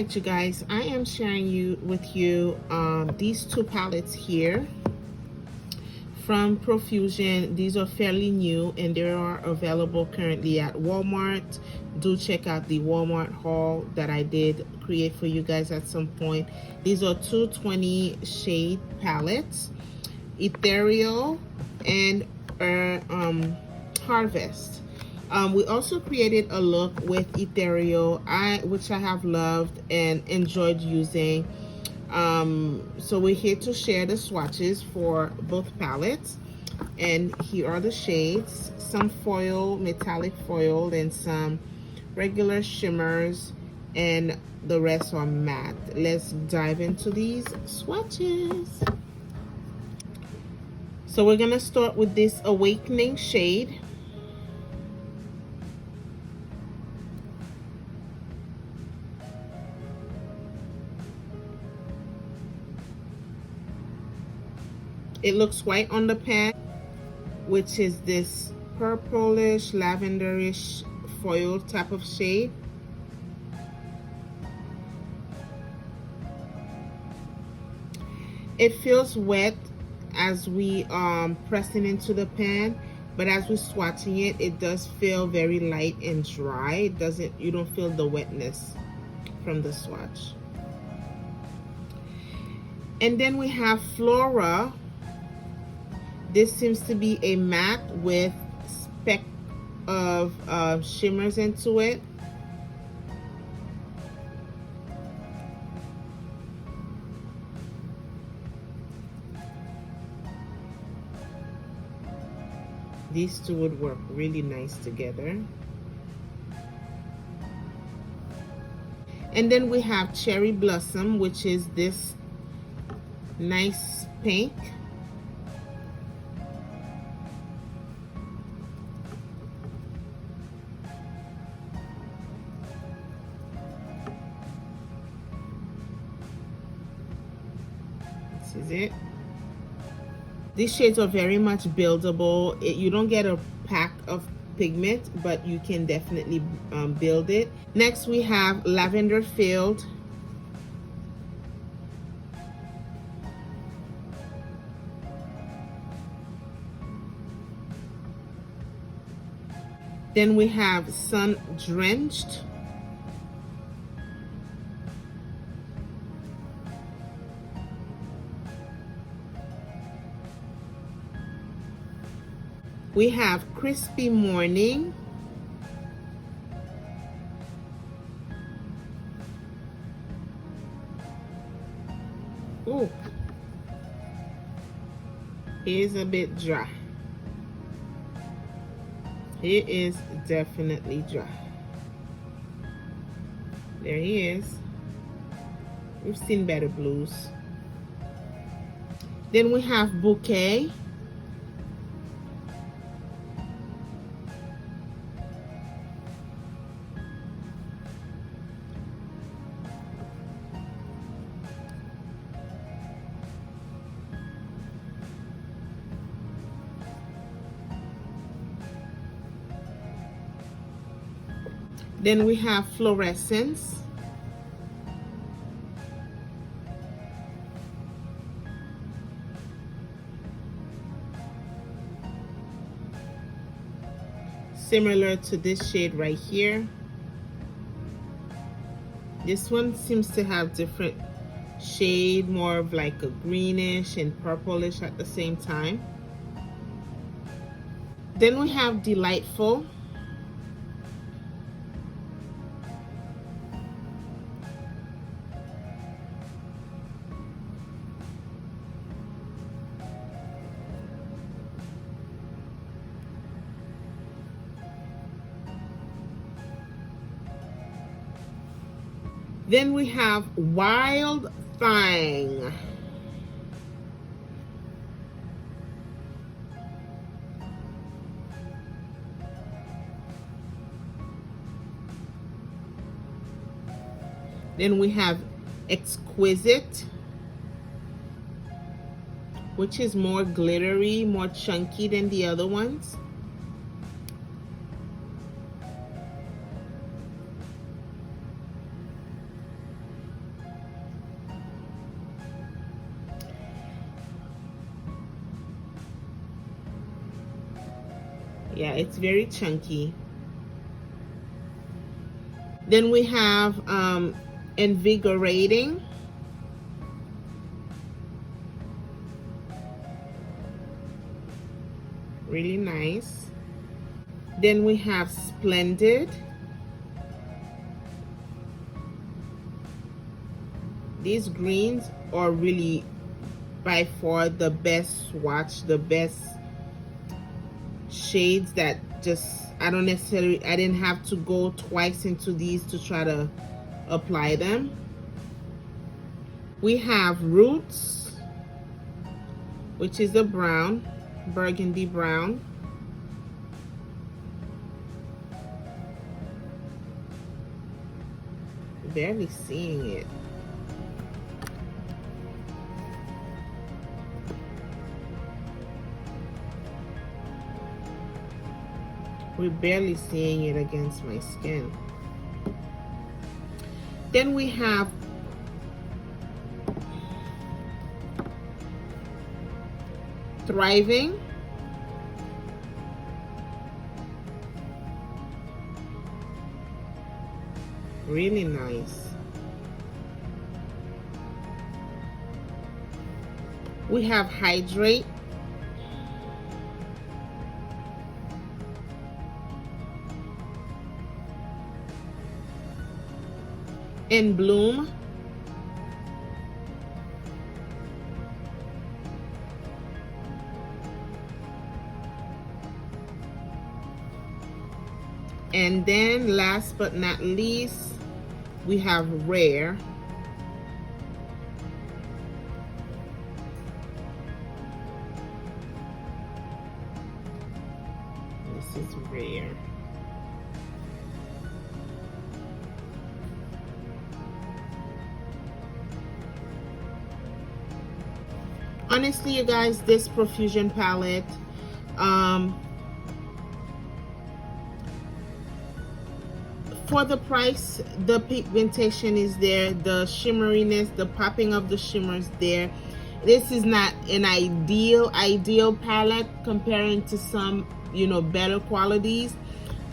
right, you guys, I am sharing with you these two palettes here from Profusion. These are fairly new and they are available currently at Walmart. Do check out the Walmart haul that I did create for you guys at some point. These are 220 shade palettes, Ethereal and Harvest. We also created a look with Ethereal, which I have loved and enjoyed using. So we're here to share the swatches for both palettes, and here are the shades: some foil, metallic foil, and some regular shimmers, and the rest are matte. Let's dive into these swatches. So we're gonna start with this Awakening shade. It looks white on the pan, which is this purplish, lavenderish foil type of shade. It feels wet as we press it into the pan, but as we're swatching it, it does feel very light and dry. You don't feel the wetness from the swatch. And then we have Flora. This seems to be a matte with speck of shimmers into it. These two would work really nice together. And then we have Cherry Blossom, which is this nice pink. This is it. These shades are very much buildable. You don't get a pack of pigment, but you can definitely build it. Next we have Lavender Field. Then we have Sun Drenched. We have Crispy Morning. Ooh, he is a bit dry. He is definitely dry. There he is. We've seen better blues. Then we have Bouquet. Then we have Fluorescence. Similar to this shade right here. This one seems to have different shade, more of like a greenish and purplish at the same time. Then we have Delightful. Then we have Wild Thing. Then we have Exquisite, which is more glittery, more chunky than the other ones. Yeah, it's very chunky. Then we have Invigorating. Really nice. Then we have Splendid. These greens are really by far the best swatch, the best shades that just, I didn't have to go twice into these to try to apply them. We have Roots, which is a brown, burgundy brown. Barely seeing it. We're barely seeing it against my skin. Then we have Thriving. Really nice. We have Hydrate. In Bloom. And then last but not least, we have Rare. This is Rare. Honestly, you guys, this Profusion palette, for the price, the pigmentation is there, the shimmeriness, the popping of the shimmers there. This is not an ideal palette comparing to some, you know, better qualities,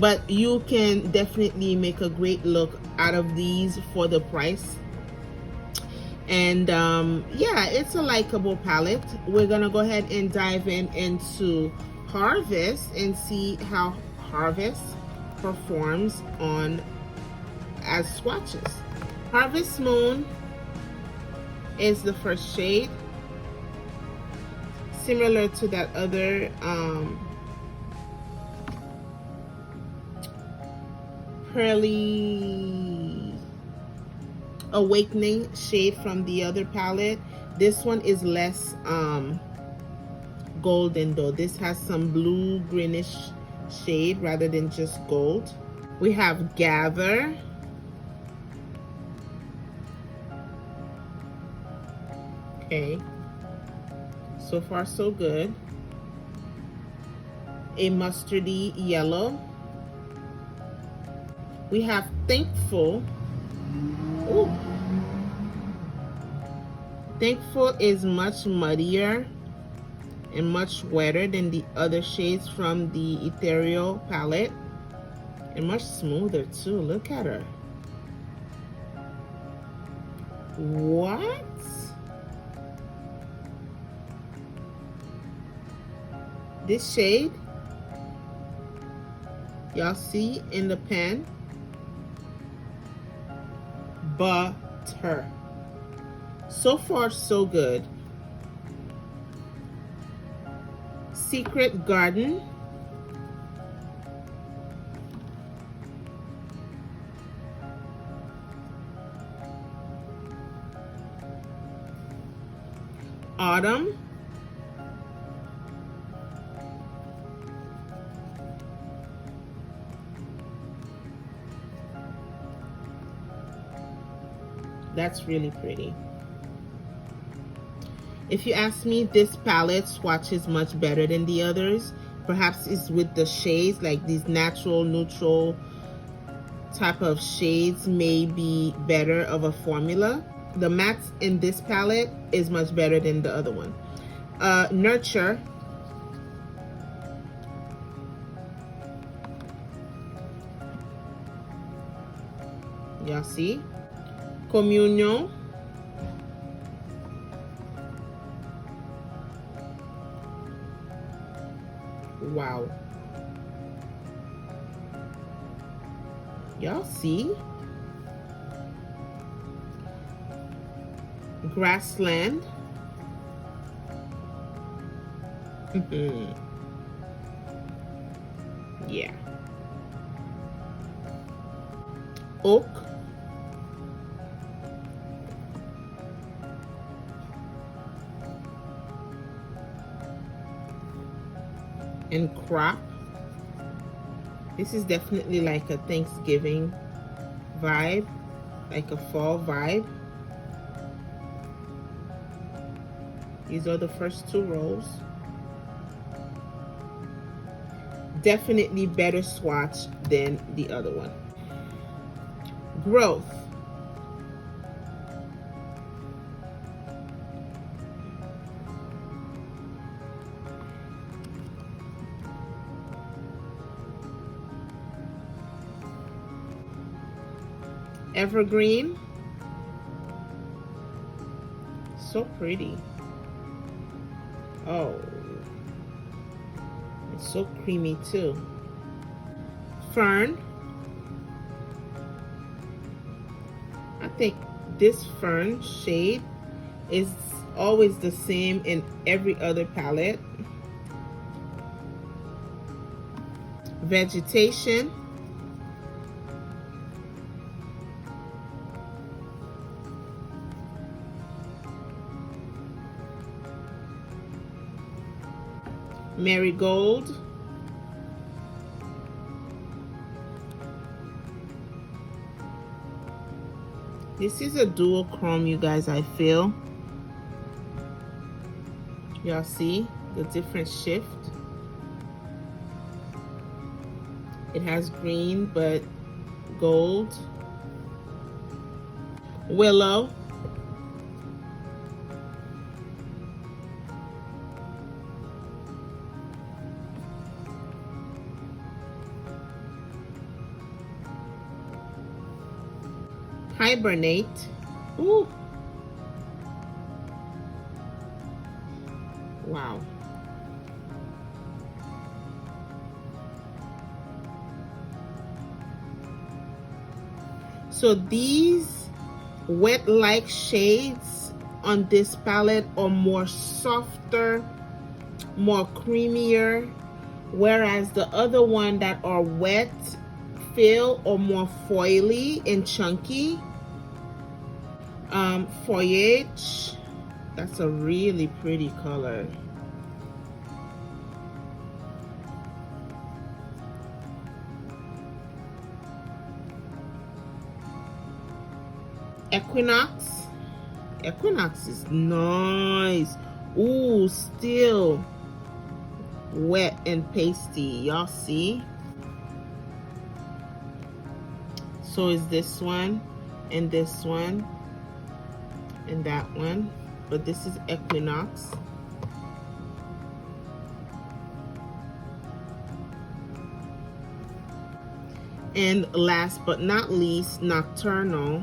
but you can definitely make a great look out of these for the price. And yeah, it's a likable palette. We're gonna go ahead and dive into Harvest and see how Harvest performs on as swatches. Harvest Moon is the first shade, similar to that other Pearly Awakening shade from the other palette. This one is less golden though. This has some blue greenish shade rather than just gold. We have Gather. Okay, so far so good. A mustardy yellow. We have Thankful. Ooh. Thankful is much muddier and much wetter than the other shades from the Ethereal palette, and much smoother too. Look at her. What? This shade, y'all see in the pen, butter. So far so good. Secret Garden. Autumn. That's really pretty. If you ask me, this palette swatches much better than the others. Perhaps it's with the shades, like these natural, neutral type of shades may be better of a formula. The mattes in this palette is much better than the other one. Nurture. Y'all see? Communion. Wow. Y'all see? Grassland. Yeah. Oak. And crop. This is definitely like a Thanksgiving vibe, like a fall vibe. These are the first two rows. Definitely better swatch than the other one. Growth. Evergreen. So pretty. Oh, it's so creamy too. Fern. I think this fern shade is always the same in every other palette. Vegetation. Marigold. This is a dual chrome, you guys, I feel. Y'all see the different shift? It has green, but gold. Willow. Hibernate. Ooh. Wow. So these wet-like shades on this palette are more softer, more creamier, whereas the other one that are wet feel or more foily and chunky. Foliage, that's a really pretty color. Equinox. Equinox is nice. Ooh, still wet and pasty. Y'all see? So is this one and this one and that one, but this is Equinox. And last but not least, Nocturnal.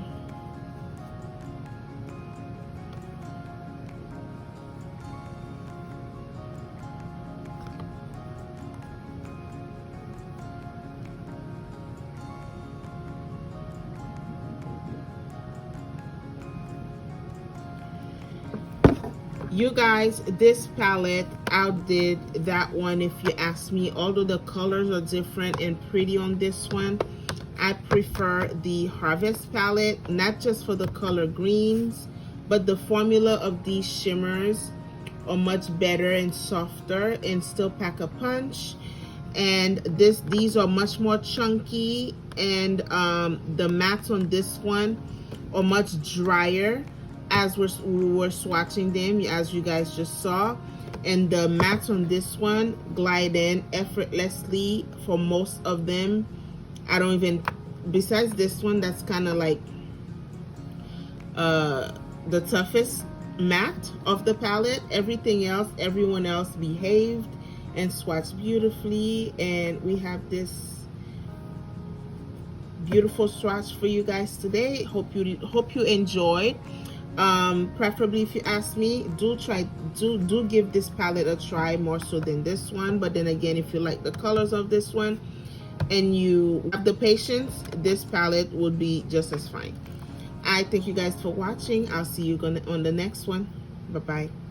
You guys, this palette outdid that one if you ask me. Although the colors are different and pretty on this one, I prefer the Harvest palette, not just for the color greens, but the formula of these shimmers are much better and softer and still pack a punch. And these are much more chunky, and the mattes on this one are much drier as we were swatching them, as you guys just saw. And the mattes on this one glide in effortlessly for most of them. I don't even, besides this one that's kind of like the toughest matte of the palette, everyone else behaved and swatched beautifully. And we have this beautiful swatch for you guys today. Hope you enjoyed. Preferably, if you ask me, do give this palette a try more so than this one. But then again, if you like the colors of this one and you have the patience, this palette would be just as fine. I thank you guys for watching. I'll see you on the next one. Bye bye.